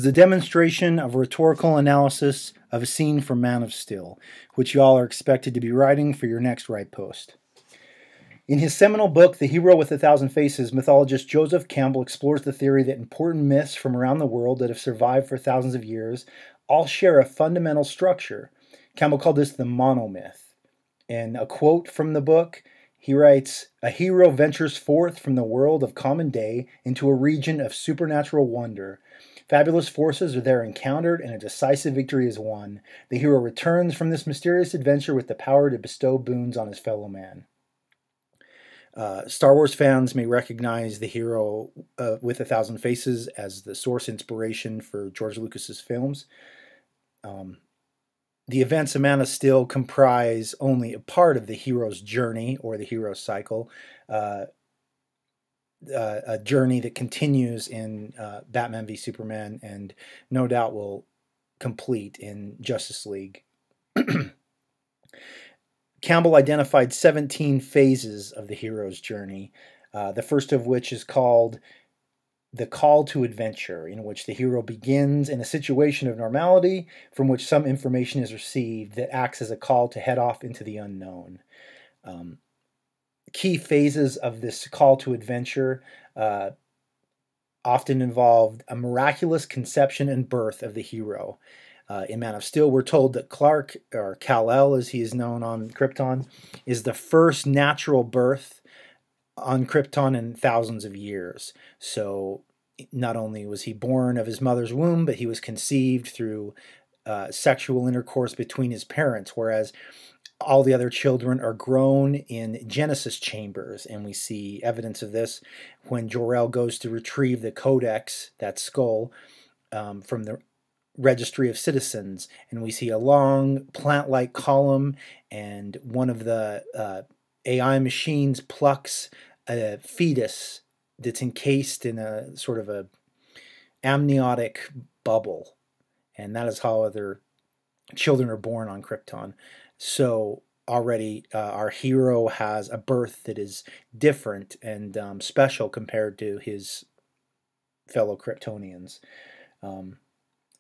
is the demonstration of rhetorical analysis of a scene from Man of Steel, which y'all are expected to be writing for your next Write Post. In his seminal book, The Hero with a Thousand Faces, mythologist Joseph Campbell explores the theory that important myths from around the world that have survived for thousands of years all share a fundamental structure. Campbell called this the monomyth. In a quote from the book, he writes, "A hero ventures forth from the world of common day into a region of supernatural wonder. Fabulous forces are there encountered, and a decisive victory is won. The hero returns from this mysterious adventure with the power to bestow boons on his fellow man." Star Wars fans may recognize The Hero with a Thousand Faces as the source inspiration for George Lucas's films. The events of Man of Steel comprise only a part of the hero's journey or the hero's cycle, a journey that continues in Batman v Superman and no doubt will complete in Justice League. Campbell identified 17 phases of the hero's journey, the first of which is called the call to adventure, in which the hero begins in a situation of normality from which some information is received that acts as a call to head off into the unknown. Key phases of this call to adventure often involved a miraculous conception and birth of the hero. In Man of Steel, we're told that Clark, or Kal-El as he is known on Krypton, is the first natural birth on Krypton in thousands of years. So not only was he born of his mother's womb, but he was conceived through sexual intercourse between his parents, whereas all the other children are grown in Genesis chambers, and we see evidence of this when Jor-El goes to retrieve the Codex, that skull, from the Registry of Citizens, and we see a long plant-like column, and one of the AI machines plucks a fetus that's encased in a sort of a amniotic bubble, and that is how other children are born on Krypton. So already our hero has a birth that is different and special compared to his fellow Kryptonians.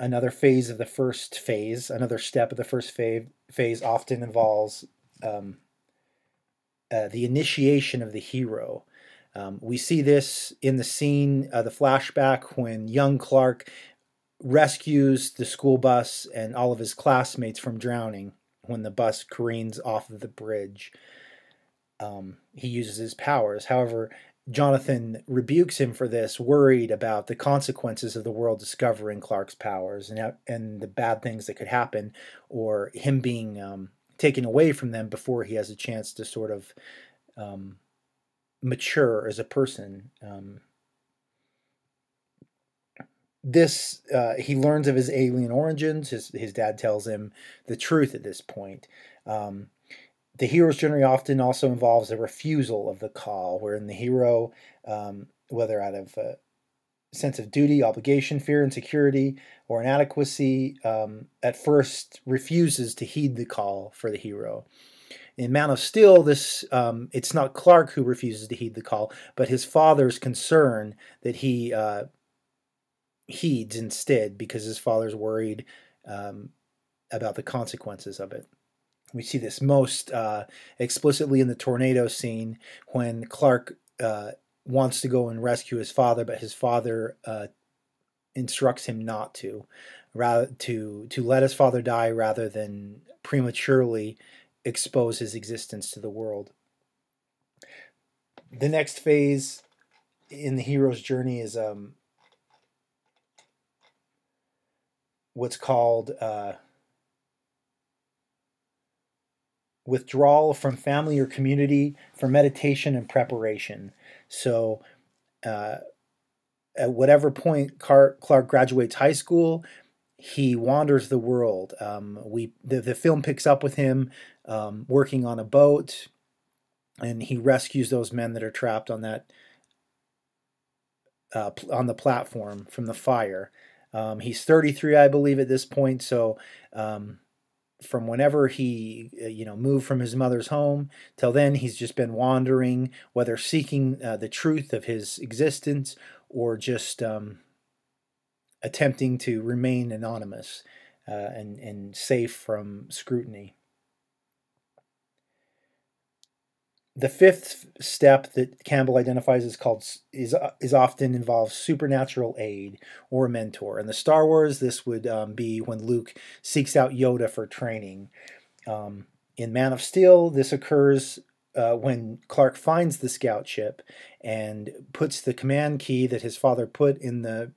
Another phase of the first phase, another step of the first phase often involves the initiation of the hero. We see this in the scene, the flashback, when young Clark rescues the school bus and all of his classmates from drowning when the bus careens off of the bridge. He uses his powers. However, Jonathan rebukes him for this, worried about the consequences of the world discovering Clark's powers and the bad things that could happen, or him being taken away from them before he has a chance to sort of mature as a person. He learns of his alien origins. His dad tells him the truth at this point. The hero's journey often also involves a refusal of the call, wherein the hero, whether out of a sense of duty, obligation, fear, insecurity, or inadequacy, at first refuses to heed the call for the hero. In Man of Steel, it's not Clark who refuses to heed the call, but his father's concern that he heeds instead, because his father's worried about the consequences of it. We see this most explicitly in the tornado scene when Clark wants to go and rescue his father, but his father instructs him not to, rather to let his father die rather than prematurely expose his existence to the world. The next phase in the hero's journey is what's called withdrawal from family or community for meditation and preparation. So at whatever point Clark graduates high school, he wanders the world. The film picks up with him working on a boat, and he rescues those men that are trapped on that on the platform from the fire. He's 33, I believe, at this point. So from whenever he moved from his mother's home till then, he's just been wandering, whether seeking the truth of his existence or just attempting to remain anonymous and safe from scrutiny. The fifth step that Campbell identifies is often involves supernatural aid or a mentor. In the Star Wars, this would be when Luke seeks out Yoda for training. In Man of Steel, this occurs when Clark finds the scout ship and puts the command key that his father put in the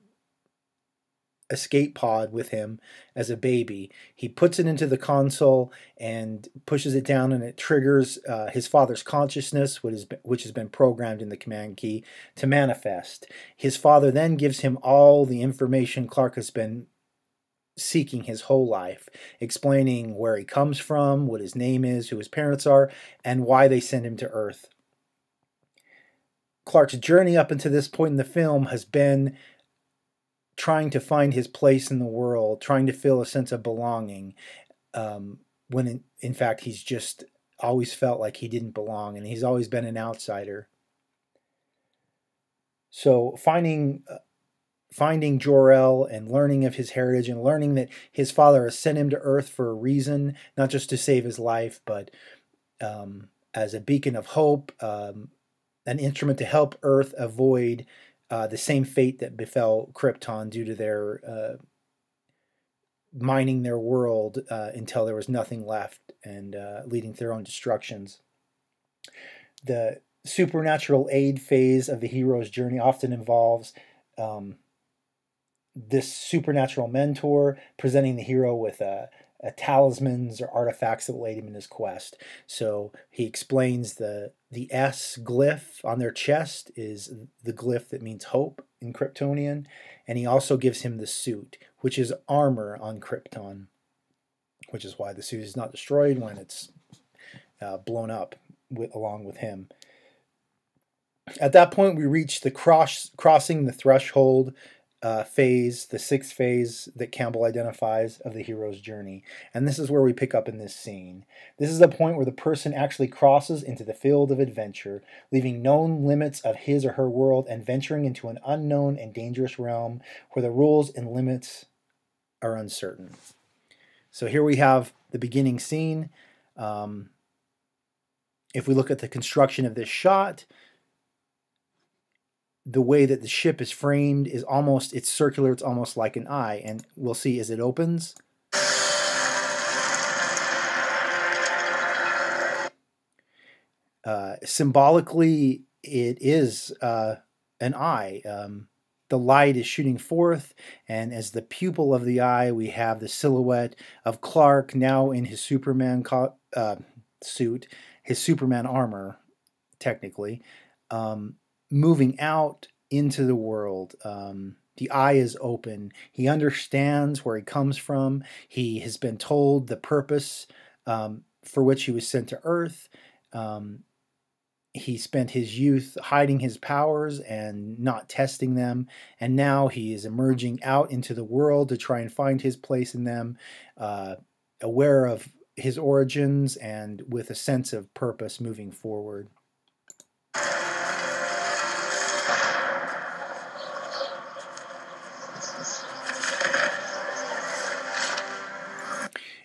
escape pod with him as a baby. He puts it into the console and pushes it down, and it triggers his father's consciousness, which has been programmed in the command key, to manifest. His father then gives him all the information Clark has been seeking his whole life, explaining where he comes from, what his name is, who his parents are, and why they sent him to Earth. Clark's journey up until this point in the film has been trying to find his place in the world, trying to feel a sense of belonging, when in fact he's just always felt like he didn't belong, and he's always been an outsider. So finding Jor-El and learning of his heritage and learning that his father has sent him to Earth for a reason, not just to save his life, but as a beacon of hope, an instrument to help Earth avoid the same fate that befell Krypton due to their mining their world until there was nothing left and leading to their own destructions. The supernatural aid phase of the hero's journey often involves this supernatural mentor presenting the hero with talismans or artifacts that will aid him in his quest. So he explains the S glyph on their chest is the glyph that means hope in Kryptonian, and he also gives him the suit, which is armor on Krypton, which is why the suit is not destroyed when it's blown up along with him. At that point, we reach the crossing the threshold phase, the sixth phase that Campbell identifies of the hero's journey. And this is where we pick up in this scene. This is the point where the person actually crosses into the field of adventure, leaving known limits of his or her world and venturing into an unknown and dangerous realm where the rules and limits are uncertain. So here we have the beginning scene. If we look at the construction of this shot, the way that the ship is framed is it's circular, it's almost like an eye, and we'll see as it opens. Symbolically, it is an eye. The light is shooting forth, and as the pupil of the eye, we have the silhouette of Clark now in his Superman suit, his Superman armor, technically, moving out into the world. The eye is open. He understands where he comes from. He has been told the purpose for which he was sent to Earth. He spent his youth hiding his powers and not testing them, and now he is emerging out into the world to try and find his place in them, aware of his origins and with a sense of purpose moving forward.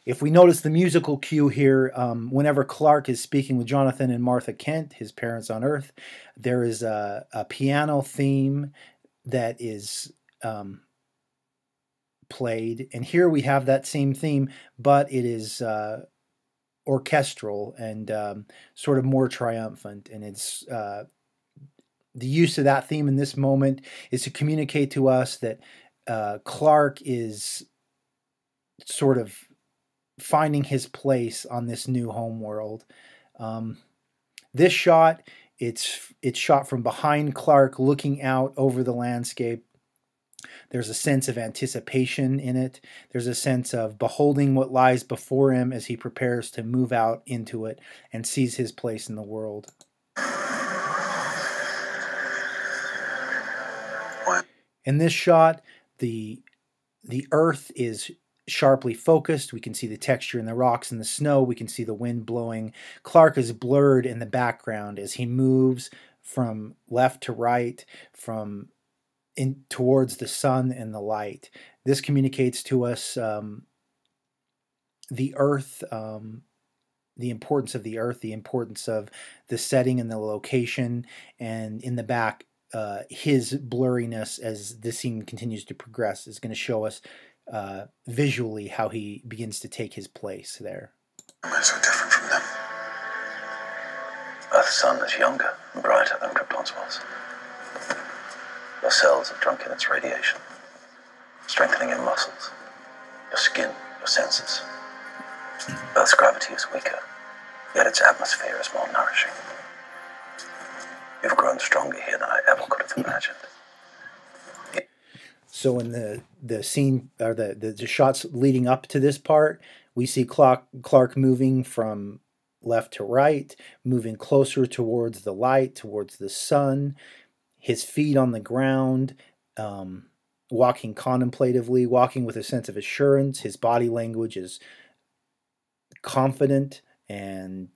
If we notice the musical cue here, whenever Clark is speaking with Jonathan and Martha Kent, his parents on Earth, there is a piano theme that is played. And here we have that same theme, but it is orchestral and sort of more triumphant. And it's the use of that theme in this moment is to communicate to us that Clark is sort of finding his place on this new home world. This shot, it's shot from behind Clark, looking out over the landscape. There's a sense of anticipation in it. There's a sense of beholding what lies before him as he prepares to move out into it and sees his place in the world. In this shot, the earth is sharply focused. We can see the texture in the rocks and the snow. We can see the wind blowing. Clark is blurred in the background as he moves from left to right, from in towards the sun and the light. This communicates to us the earth, the importance of the earth, the importance of the setting and the location, and in the back, his blurriness as the scene continues to progress is going to show us visually how he begins to take his place there. Am I so different from them? Earth's sun is younger and brighter than Krypton's was. Your cells have drunk in its radiation, strengthening your muscles, your skin, your senses. Earth's gravity is weaker, yet its atmosphere is more nourishing. You've grown stronger here than I ever could have imagined. So in the scene, or the shots leading up to this part, we see Clark moving from left to right, moving closer towards the light, towards the sun, his feet on the ground, walking contemplatively, walking with a sense of assurance. His body language is confident, and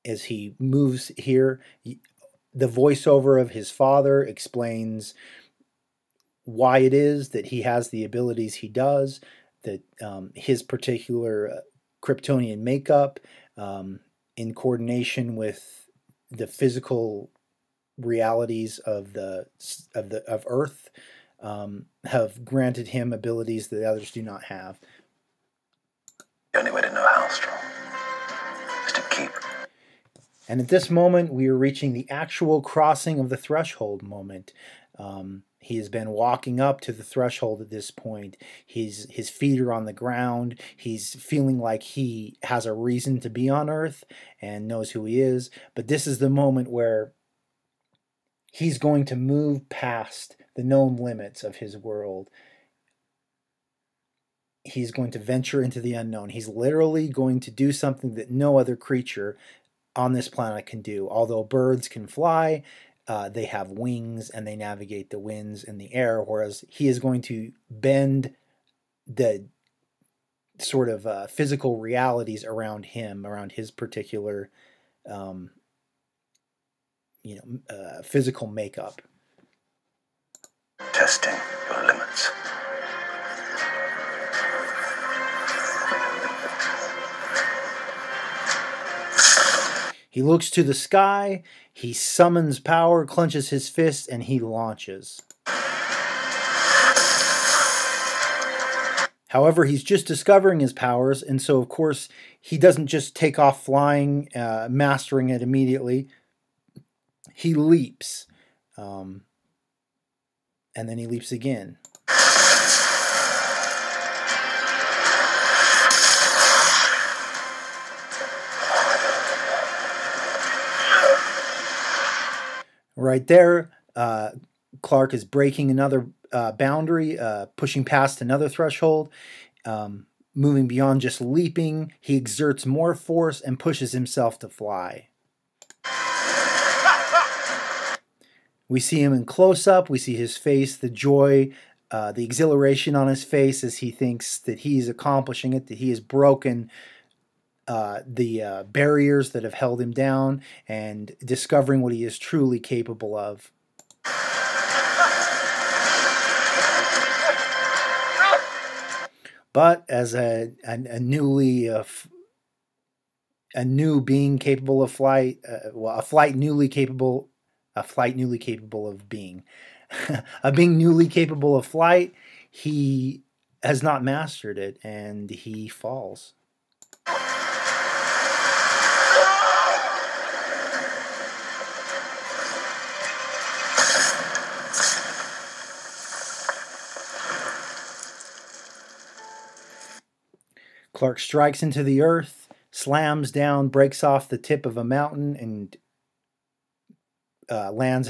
as he moves here, the voiceover of his father explains why it is that he has the abilities he does, that his particular Kryptonian makeup, in coordination with the physical realities of Earth, have granted him abilities that others do not have. The only way to know how strong is to keep. And at this moment, we are reaching the actual crossing of the threshold moment. He has been walking up to the threshold at this point. His feet are on the ground. He's feeling like he has a reason to be on Earth and knows who he is. But this is the moment where he's going to move past the known limits of his world. He's going to venture into the unknown. He's literally going to do something that no other creature on this planet can do. Although birds can fly, they have wings and they navigate the winds in the air, whereas he is going to bend the sort of physical realities around him, around his particular, physical makeup. Testing your limits. He looks to the sky, he summons power, clenches his fist, and he launches. However, he's just discovering his powers, and so, of course, he doesn't just take off flying, mastering it immediately. He leaps, and then he leaps again. Right there, Clark is breaking another boundary, pushing past another threshold, moving beyond just leaping. He exerts more force and pushes himself to fly. We see him in close-up. We see his face, the joy, the exhilaration on his face as he thinks that he's accomplishing it, that he has broken the barriers that have held him down, and discovering what he is truly capable of. But as a new being capable of flight, a flight newly capable of being, a being newly capable of flight, he has not mastered it, and he falls. Clark strikes into the earth, slams down, breaks off the tip of a mountain, and lands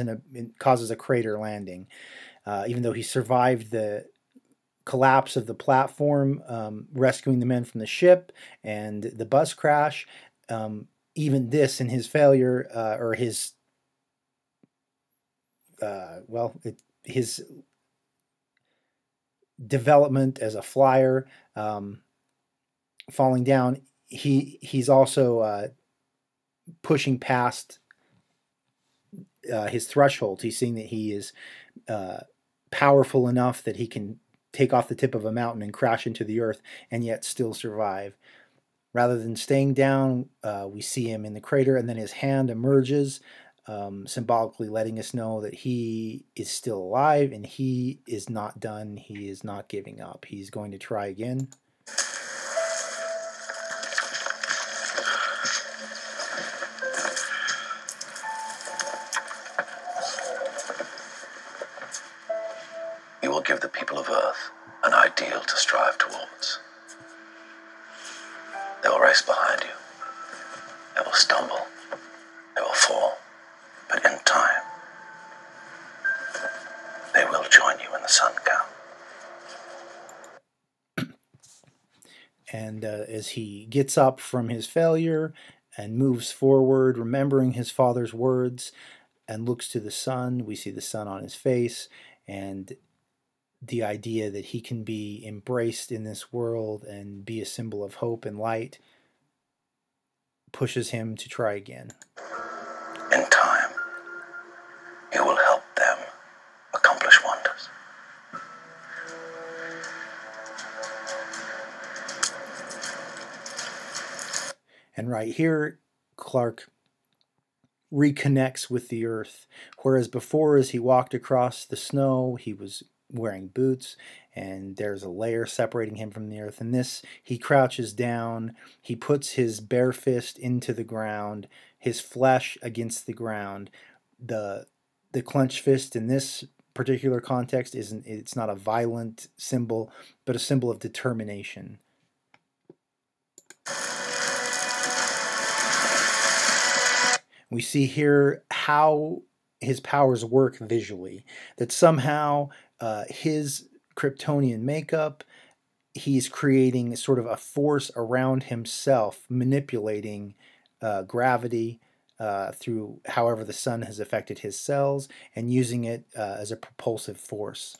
causes a crater landing. Even though he survived the collapse of the platform, rescuing the men from the ship and the bus crash, even this in his failure, or his his development as a flyer, falling down, he's also pushing past his threshold. He's seeing that he is powerful enough that he can take off the tip of a mountain and crash into the earth and yet still survive. Rather than staying down, we see him in the crater, and then his hand emerges, symbolically letting us know that he is still alive and he is not done. He is not giving up. He's going to try again. You will give the people of Earth an ideal to strive towards. They will race behind you. They will stumble. They will fall. But in time, they will join you in the sun count. And as he gets up from his failure and moves forward, remembering his father's words, and looks to the sun, we see the sun on his face, and the idea that he can be embraced in this world and be a symbol of hope and light pushes him to try again. In time, you will help them accomplish wonders. And right here, Clark reconnects with the earth, whereas before, as he walked across the snow, he was wearing boots and there's a layer separating him from the earth. And this, he crouches down, he puts his bare fist into the ground, his flesh against the ground. The clenched fist in this particular context it's not a violent symbol, but a symbol of determination. We see here how his powers work visually, that somehow his Kryptonian makeup, he's creating sort of a force around himself, manipulating gravity through however the sun has affected his cells, and using it as a propulsive force.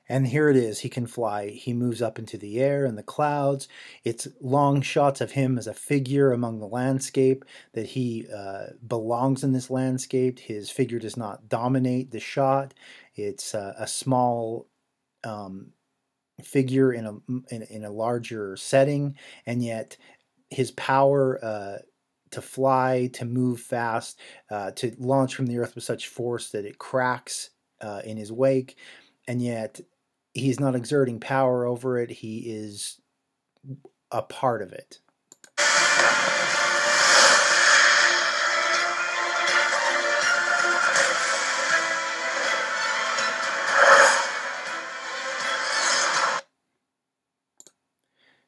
And here it is. He can fly. He moves up into the air and the clouds. It's long shots of him as a figure among the landscape, that he belongs in this landscape. His figure does not dominate the shot. It's a small figure in a larger setting, and yet his power to fly, to move fast, to launch from the earth with such force that it cracks in his wake, and yet he's not exerting power over it. He is a part of it.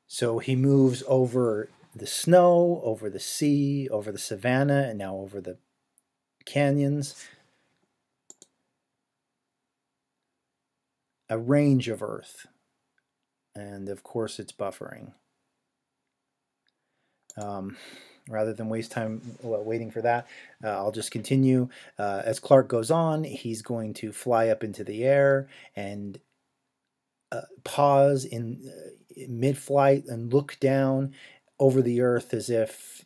So he moves over the snow, over the sea, over the savannah, and now over the canyons. A range of Earth. And of course, it's buffering. Rather than waste time waiting for that, I'll just continue. As Clark goes on, he's going to fly up into the air and pause in mid-flight and look down over the earth as if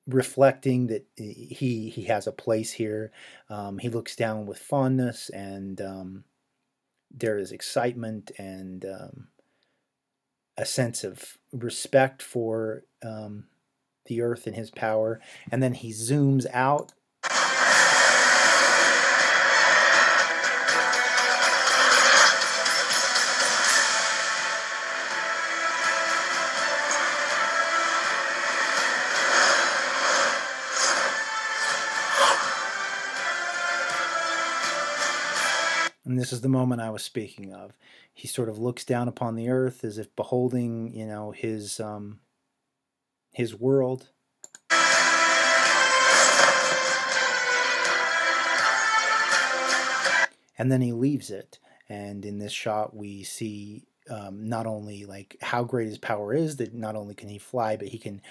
reflecting that he has a place here. He looks down with fondness, and there is excitement and a sense of respect for the earth and his power. And then he zooms out. And this is the moment I was speaking of. He sort of looks down upon the earth as if beholding, his world. and then he leaves it. And in this shot, we see not only like how great his power is, that not only can he fly, but he can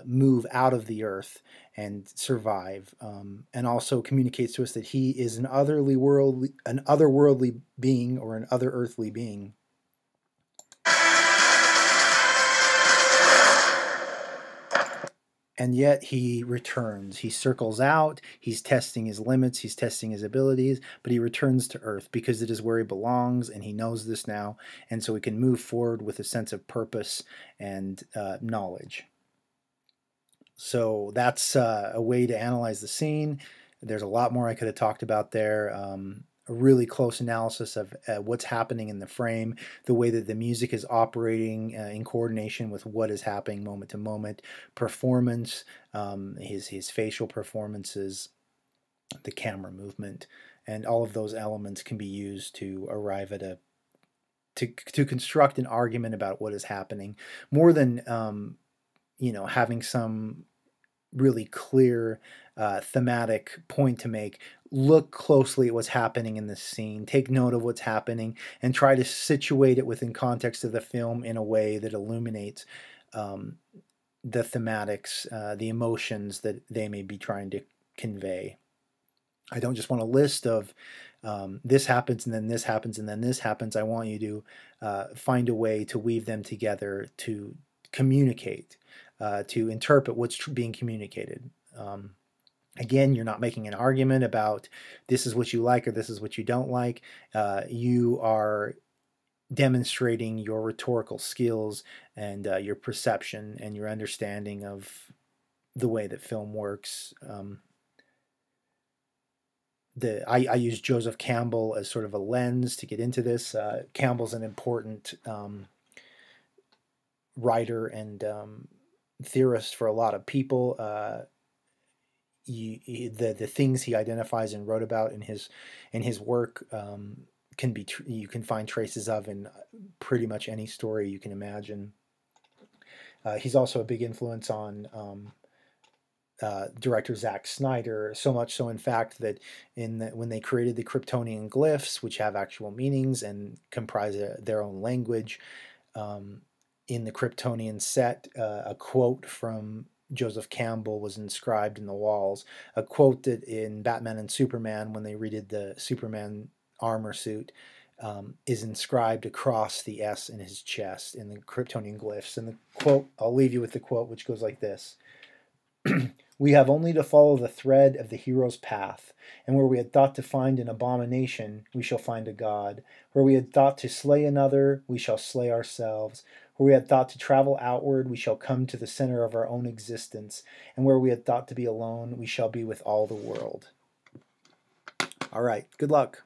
move out of the earth and survive, and also communicates to us that he is an otherworldly being, or an other earthly being. And yet he returns. He circles out, he's testing his limits, he's testing his abilities, but he returns to Earth because it is where he belongs, and he knows this now, and so he can move forward with a sense of purpose and knowledge. So that's a way to analyze the scene. There's a lot more I could have talked about there. A really close analysis of what's happening in the frame, the way that the music is operating in coordination with what is happening moment to moment, performance, his facial performances, the camera movement, and all of those elements can be used to arrive at to construct an argument about what is happening, more than having some really clear thematic point to make. Look closely at what's happening in this scene, take note of what's happening, and try to situate it within context of the film in a way that illuminates the thematics, the emotions that they may be trying to convey. I don't just want a list of this happens and then this happens and then this happens. I want you to find a way to weave them together to communicate, to interpret what's being communicated. Again, you're not making an argument about this is what you like or this is what you don't like. You are demonstrating your rhetorical skills and your perception and your understanding of the way that film works. I use Joseph Campbell as sort of a lens to get into this. Campbell's an important writer and theorist for a lot of people. The things he identifies and wrote about in his work can be you can find traces of in pretty much any story you can imagine. He's also a big influence on director Zack Snyder, so much so in fact that when they created the Kryptonian glyphs, which have actual meanings and comprise their own language, in the Kryptonian set, a quote from Joseph Campbell was inscribed in the walls. A quote that in Batman and Superman, when they redid the Superman armor suit, is inscribed across the S in his chest in the Kryptonian glyphs. And the quote, I'll leave you with the quote, which goes like this. We have only to follow the thread of the hero's path, and where we had thought to find an abomination, we shall find a god. Where we had thought to slay another, we shall slay ourselves. Where we had thought to travel outward, we shall come to the center of our own existence. And where we had thought to be alone, we shall be with all the world. All right, good luck.